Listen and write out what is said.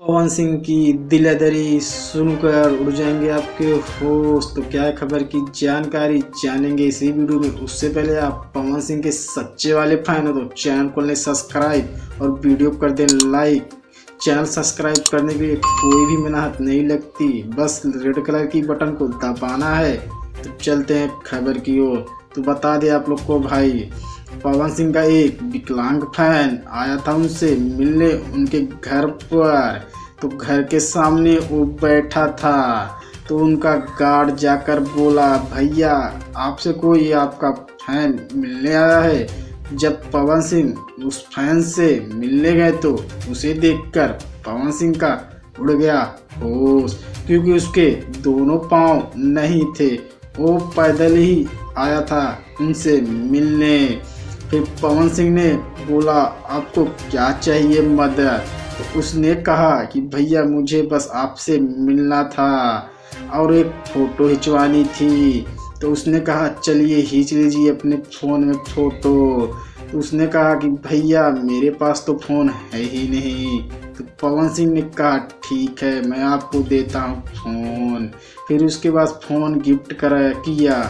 पवन सिंह की दिलदरी सुनकर उड़ जाएंगे आपके होश। तो क्या है खबर की जानकारी जानेंगे इसी वीडियो में। उससे पहले आप पवन सिंह के सच्चे वाले फैन हो तो चैनल को लें सब्सक्राइब और वीडियो कर दें लाइक। चैनल सब्सक्राइब करने के लिए कोई भी मेहनत नहीं लगती, बस रेड कलर की बटन को दबाना है। तो चलते हैं खबर की ओर। तो बता दें आप लोग को भाई, पवन सिंह का एक विकलांग फैन आया था उनसे मिलने उनके घर पर। तो घर के सामने वो बैठा था तो उनका गार्ड जाकर बोला, भैया आपसे कोई आपका फैन मिलने आया है। जब पवन सिंह उस फैन से मिलने गए तो उसे देखकर पवन सिंह का उड़ गया होश, क्योंकि उसके दोनों पाँव नहीं थे। वो पैदल ही आया था उनसे मिलने। फिर पवन सिंह ने बोला, आपको क्या चाहिए मदद? तो उसने कहा कि भैया मुझे बस आपसे मिलना था और एक फ़ोटो खिंचवानी थी। तो उसने कहा चलिए खींच लीजिए अपने फ़ोन में फ़ोटो। तो उसने कहा कि भैया मेरे पास तो फ़ोन है ही नहीं। तो पवन सिंह ने कहा ठीक है मैं आपको देता हूँ फ़ोन। फिर उसके बाद फ़ोन गिफ्ट किया।